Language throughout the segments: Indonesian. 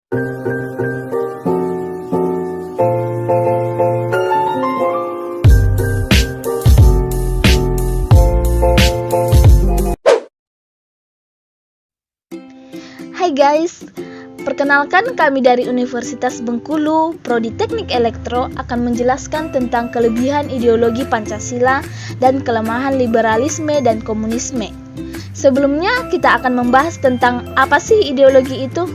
Hai guys, perkenalkan kami dari Universitas Bengkulu, Prodi Teknik Elektro akan menjelaskan tentang kelebihan ideologi Pancasila dan kelemahan liberalisme dan komunisme. Sebelumnya kita akan membahas tentang apa sih ideologi itu.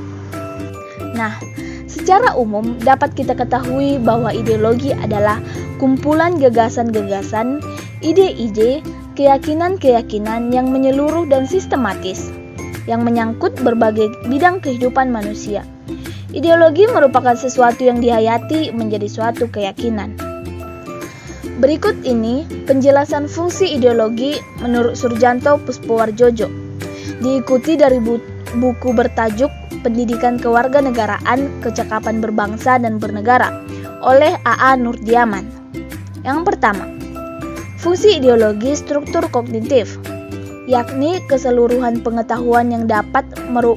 Nah, secara umum dapat kita ketahui bahwa ideologi adalah kumpulan gagasan-gagasan, ide-ide, keyakinan-keyakinan yang menyeluruh dan sistematis yang menyangkut berbagai bidang kehidupan manusia. Ideologi merupakan sesuatu yang dihayati menjadi suatu keyakinan. Berikut ini penjelasan fungsi ideologi menurut Surjanto Puspowarjojo, diikuti dari buku bertajuk Pendidikan Kewarganegaraan, Kecakapan Berbangsa dan Bernegara oleh A.A. Nurdiaman. Yang pertama, fungsi ideologi struktur kognitif, yakni keseluruhan pengetahuan yang dapat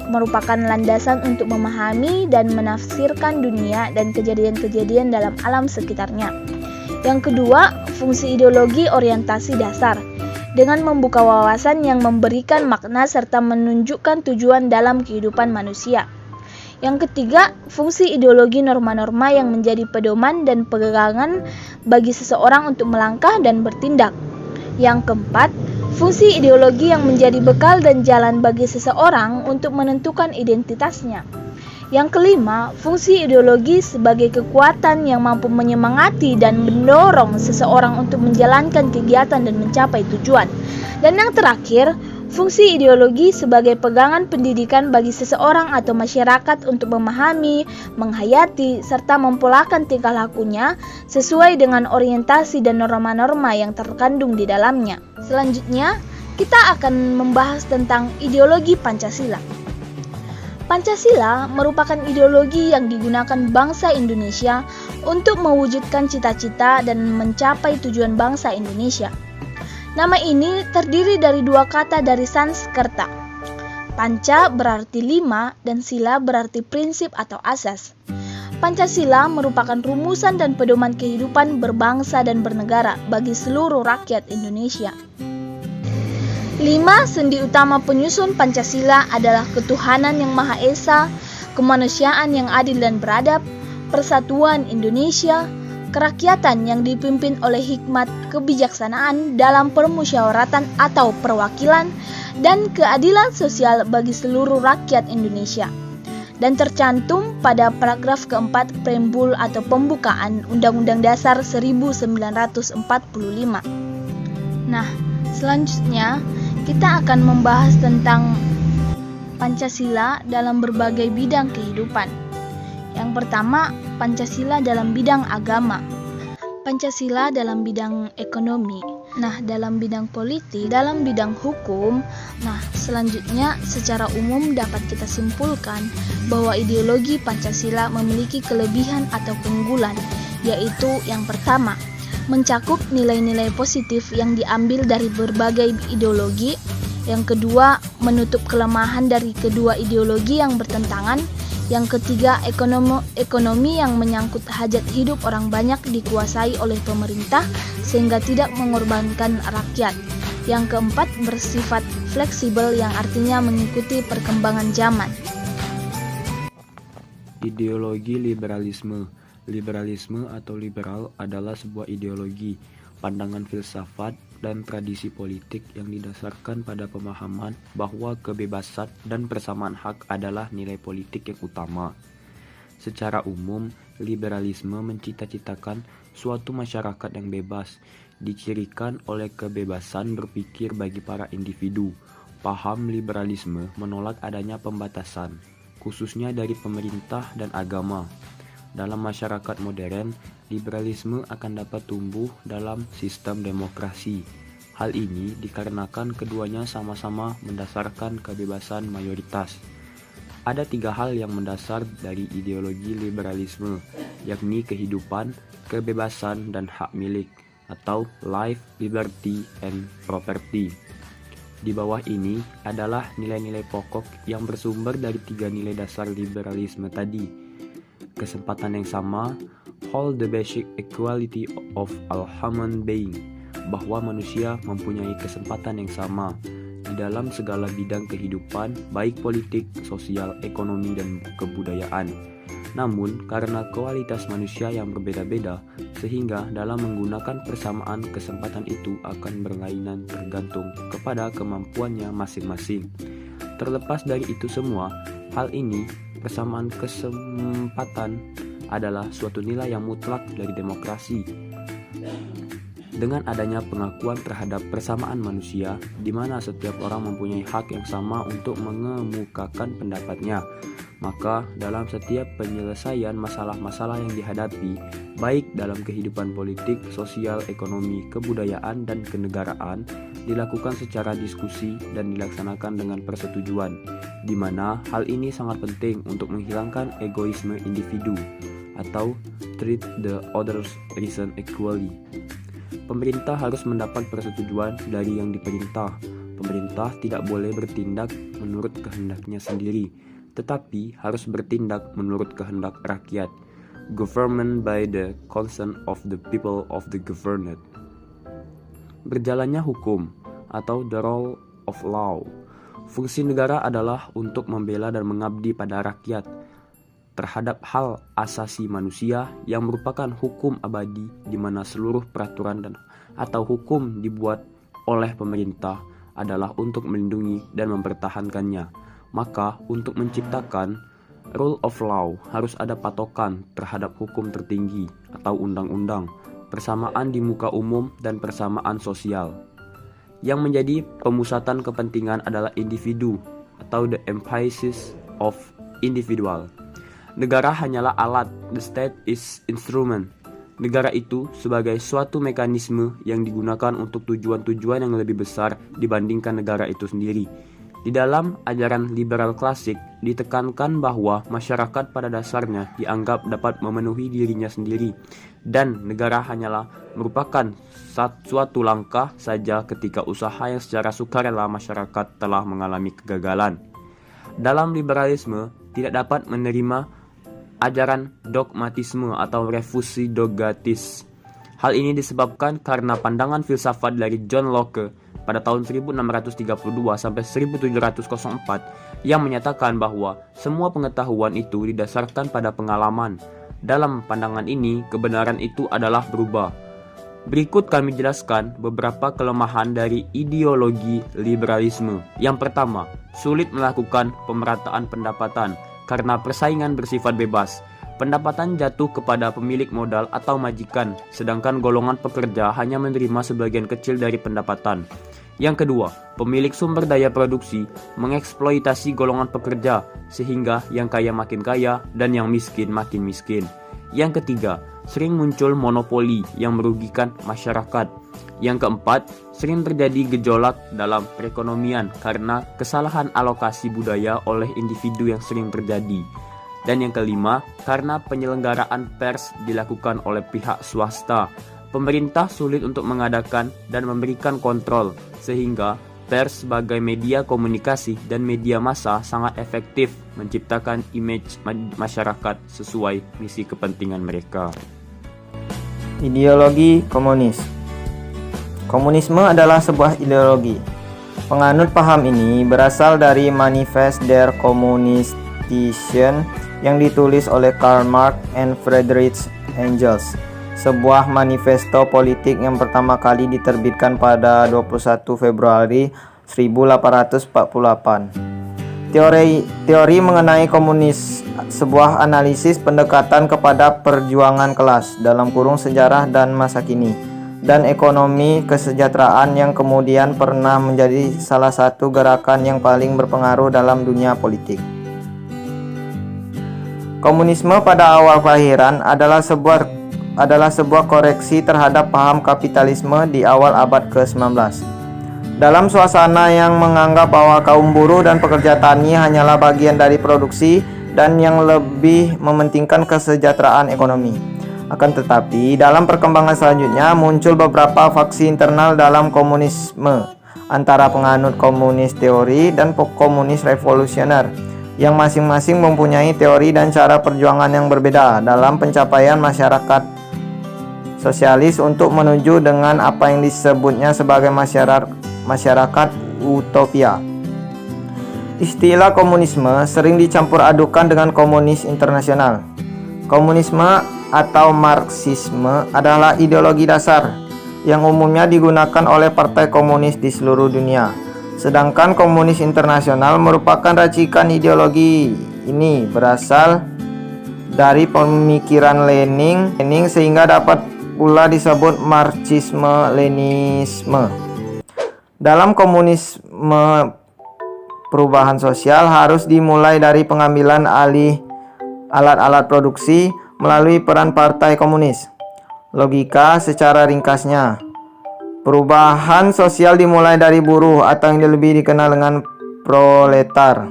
merupakan landasan untuk memahami dan menafsirkan dunia dan kejadian-kejadian dalam alam sekitarnya. Yang kedua, fungsi ideologi orientasi dasar, dengan membuka wawasan yang memberikan makna serta menunjukkan tujuan dalam kehidupan manusia. Yang ketiga, fungsi ideologi norma-norma yang menjadi pedoman dan pegangan bagi seseorang untuk melangkah dan bertindak. Yang keempat, fungsi ideologi yang menjadi bekal dan jalan bagi seseorang untuk menentukan identitasnya. Yang kelima, fungsi ideologi sebagai kekuatan yang mampu menyemangati dan mendorong seseorang untuk menjalankan kegiatan dan mencapai tujuan. Dan yang terakhir, fungsi ideologi sebagai pegangan pendidikan bagi seseorang atau masyarakat untuk memahami, menghayati, serta mempolakan tingkah lakunya sesuai dengan orientasi dan norma-norma yang terkandung di dalamnya. Selanjutnya, kita akan membahas tentang ideologi Pancasila. Pancasila merupakan ideologi yang digunakan bangsa Indonesia untuk mewujudkan cita-cita dan mencapai tujuan bangsa Indonesia. Nama ini terdiri dari dua kata dari Sanskerta. Panca berarti lima dan sila berarti prinsip atau asas. Pancasila merupakan rumusan dan pedoman kehidupan berbangsa dan bernegara bagi seluruh rakyat Indonesia. 5 sendi utama penyusun Pancasila adalah ketuhanan yang Maha Esa, kemanusiaan yang adil dan beradab, persatuan Indonesia, kerakyatan yang dipimpin oleh hikmat kebijaksanaan dalam permusyawaratan atau perwakilan, dan keadilan sosial bagi seluruh rakyat Indonesia. Dan tercantum pada paragraf keempat preambul atau pembukaan Undang-Undang Dasar 1945. Nah, selanjutnya kita akan membahas tentang Pancasila dalam berbagai bidang kehidupan. Yang pertama, Pancasila dalam bidang agama. Pancasila dalam bidang ekonomi. Nah, dalam bidang politik, dalam bidang hukum. Nah, selanjutnya secara umum dapat kita simpulkan bahwa ideologi Pancasila memiliki kelebihan atau keunggulan, yaitu yang pertama, mencakup nilai-nilai positif yang diambil dari berbagai ideologi. Yang kedua, menutup kelemahan dari kedua ideologi yang bertentangan. Yang ketiga, ekonomi yang menyangkut hajat hidup orang banyak dikuasai oleh pemerintah sehingga tidak mengorbankan rakyat. Yang keempat, bersifat fleksibel yang artinya mengikuti perkembangan zaman. Ideologi liberalisme. Liberalisme atau liberal adalah sebuah ideologi, pandangan filsafat, dan tradisi politik yang didasarkan pada pemahaman bahwa kebebasan dan persamaan hak adalah nilai politik yang utama. Secara umum, liberalisme mencita-citakan suatu masyarakat yang bebas, dicirikan oleh kebebasan berpikir bagi para individu. Paham liberalisme menolak adanya pembatasan, khususnya dari pemerintah dan agama. Dalam masyarakat modern, liberalisme akan dapat tumbuh dalam sistem demokrasi. Hal ini dikarenakan keduanya sama-sama mendasarkan kebebasan mayoritas. Ada 3 hal yang mendasar dari ideologi liberalisme, yakni kehidupan, kebebasan, dan hak milik, atau life, liberty, and property. Di bawah ini adalah nilai-nilai pokok yang bersumber dari 3 nilai dasar liberalisme tadi. Kesempatan yang sama, hold the basic equality of all human being, bahwa manusia mempunyai kesempatan yang sama di dalam segala bidang kehidupan, baik politik, sosial, ekonomi, dan kebudayaan. Namun, karena kualitas manusia yang berbeda-beda, sehingga dalam menggunakan persamaan kesempatan itu akan berlainan tergantung kepada kemampuannya masing-masing. Terlepas dari itu semua, hal ini, persamaan kesempatan adalah suatu nilai yang mutlak dari demokrasi. Dengan adanya pengakuan terhadap persamaan manusia, di mana setiap orang mempunyai hak yang sama untuk mengemukakan pendapatnya, maka dalam setiap penyelesaian masalah-masalah yang dihadapi, baik dalam kehidupan politik, sosial, ekonomi, kebudayaan, dan kenegaraan, dilakukan secara diskusi dan dilaksanakan dengan persetujuan, di mana hal ini sangat penting untuk menghilangkan egoisme individu, atau treat the others reason equally. Pemerintah harus mendapat persetujuan dari yang diperintah. Pemerintah tidak boleh bertindak menurut kehendaknya sendiri, tetapi harus bertindak menurut kehendak rakyat. Government by the consent of the people of the governed. Berjalannya hukum, atau the rule of law. Fungsi negara adalah untuk membela dan mengabdi pada rakyat terhadap hal asasi manusia yang merupakan hukum abadi, di mana seluruh peraturan atau hukum dibuat oleh pemerintah adalah untuk melindungi dan mempertahankannya. Maka untuk menciptakan rule of law harus ada patokan terhadap hukum tertinggi atau undang-undang, persamaan di muka umum, dan persamaan sosial. Yang menjadi pemusatan kepentingan adalah individu atau the emphasis of individual. Negara hanyalah alat, the state is instrument. Negara itu sebagai suatu mekanisme yang digunakan untuk tujuan-tujuan yang lebih besar dibandingkan negara itu sendiri. Di dalam ajaran liberal klasik, ditekankan bahwa masyarakat pada dasarnya dianggap dapat memenuhi dirinya sendiri, dan negara hanyalah merupakan suatu langkah saja ketika usaha yang secara sukarela masyarakat telah mengalami kegagalan. Dalam liberalisme, tidak dapat menerima ajaran dogmatisme atau refusi dogmatis. Hal ini disebabkan karena pandangan filsafat dari John Locke pada tahun 1632 sampai 1704 yang menyatakan bahwa semua pengetahuan itu didasarkan pada pengalaman. Dalam pandangan ini, kebenaran itu adalah berubah. Berikut kami jelaskan beberapa kelemahan dari ideologi liberalisme. Yang pertama, sulit melakukan pemerataan pendapatan karena persaingan bersifat bebas. Pendapatan jatuh kepada pemilik modal atau majikan, sedangkan golongan pekerja hanya menerima sebagian kecil dari pendapatan. Yang kedua, pemilik sumber daya produksi mengeksploitasi golongan pekerja, sehingga yang kaya makin kaya dan yang miskin makin miskin. Yang ketiga, sering muncul monopoli yang merugikan masyarakat. Yang keempat, sering terjadi gejolak dalam perekonomian karena kesalahan alokasi budaya oleh individu yang sering terjadi. Dan yang kelima, karena penyelenggaraan pers dilakukan oleh pihak swasta. Pemerintah sulit untuk mengadakan dan memberikan kontrol, sehingga pers sebagai media komunikasi dan media massa sangat efektif menciptakan image masyarakat sesuai misi kepentingan mereka. Ideologi komunis. Komunisme adalah sebuah ideologi. Penganut paham ini berasal dari Manifest der Kommunistischen yang ditulis oleh Karl Marx and Friedrich Engels, sebuah manifesto politik yang pertama kali diterbitkan pada 21 Februari 1848. Teori mengenai komunis, sebuah analisis pendekatan kepada perjuangan kelas dalam kurung sejarah dan masa kini, dan ekonomi kesejahteraan yang kemudian pernah menjadi salah satu gerakan yang paling berpengaruh dalam dunia politik. Komunisme pada awal kelahiran adalah sebuah koreksi terhadap paham kapitalisme di awal abad ke-19. Dalam suasana yang menganggap bahwa kaum buruh dan pekerja tani hanyalah bagian dari produksi dan yang lebih mementingkan kesejahteraan ekonomi. Akan tetapi, dalam perkembangan selanjutnya muncul beberapa faksi internal dalam komunisme. antara penganut komunis teori dan komunis revolusioner, yang masing-masing mempunyai teori dan cara perjuangan yang berbeda dalam pencapaian masyarakat sosialis untuk menuju dengan apa yang disebutnya sebagai masyarakat utopia. Istilah komunisme sering dicampur adukan dengan komunis internasional. Komunisme atau Marxisme adalah ideologi dasar yang umumnya digunakan oleh partai komunis di seluruh dunia. Sedangkan komunis internasional merupakan racikan ideologi ini berasal dari pemikiran Lenin sehingga dapat pula disebut Marxisme-Leninisme. Dalam komunisme, perubahan sosial harus dimulai dari pengambilan alih alat-alat produksi melalui peran partai komunis. Logika secara ringkasnya, perubahan sosial dimulai dari buruh atau yang lebih dikenal dengan proletar.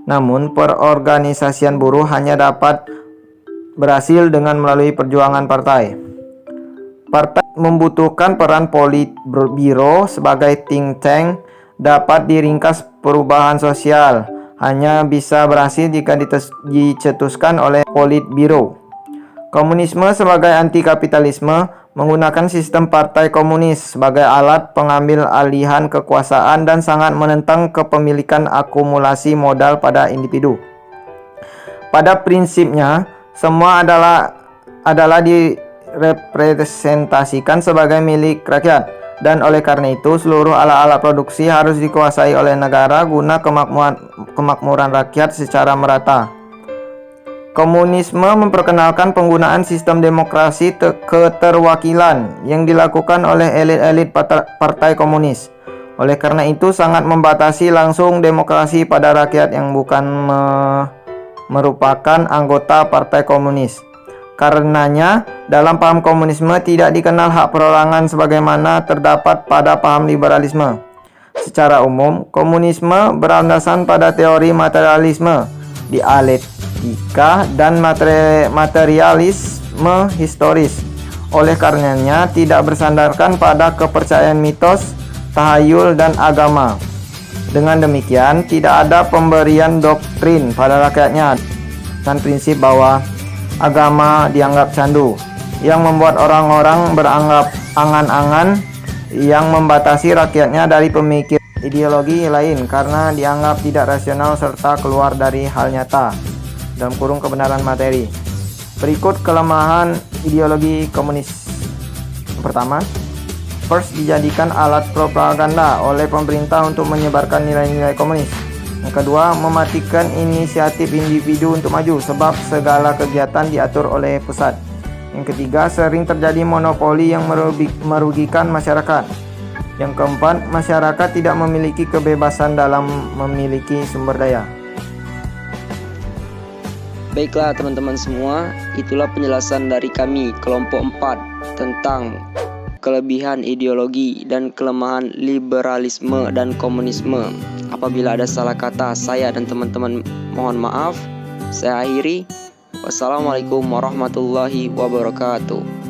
Namun, perorganisasian buruh hanya dapat berhasil dengan melalui perjuangan partai. Partai membutuhkan peran politbiro sebagai think tank. Dapat diringkas, perubahan sosial hanya bisa berhasil jika dicetuskan oleh politbiro. Komunisme sebagai anti-kapitalisme menggunakan sistem partai komunis sebagai alat pengambil alihan kekuasaan dan sangat menentang kepemilikan akumulasi modal pada individu. Pada prinsipnya, semua adalah direpresentasikan sebagai milik rakyat. Dan oleh karena itu, seluruh alat-alat produksi harus dikuasai oleh negara guna kemakmuran rakyat secara merata. Komunisme memperkenalkan penggunaan sistem demokrasi keterwakilan yang dilakukan oleh elit-elit partai komunis. Oleh karena itu, sangat membatasi langsung demokrasi pada rakyat yang bukan merupakan anggota partai komunis. Karenanya, dalam paham komunisme tidak dikenal hak perorangan sebagaimana terdapat pada paham liberalisme. Secara umum, komunisme berlandasan pada teori materialisme, dialektika, dan materialisme historis. Oleh karenanya, tidak bersandarkan pada kepercayaan mitos, tahayul, dan agama. Dengan demikian, tidak ada pemberian doktrin pada rakyatnya dan prinsip bahwa agama dianggap candu, yang membuat orang-orang beranggap angan-angan, yang membatasi rakyatnya dari pemikir ideologi lain karena dianggap tidak rasional serta keluar dari hal nyata dalam kurung kebenaran materi. Berikut kelemahan ideologi komunis. Pertama, first dijadikan alat propaganda oleh pemerintah untuk menyebarkan nilai-nilai komunis. Yang kedua, mematikan inisiatif individu untuk maju sebab segala kegiatan diatur oleh pusat. Yang ketiga, sering terjadi monopoli yang merugikan masyarakat. Yang keempat, masyarakat tidak memiliki kebebasan dalam memiliki sumber daya. Baiklah teman-teman semua, itulah penjelasan dari kami kelompok 4 tentang kelebihan ideologi dan kelemahan liberalisme dan komunisme. Apabila ada salah kata, saya dan teman-teman mohon maaf. Saya akhiri. Wassalamualaikum warahmatullahi wabarakatuh.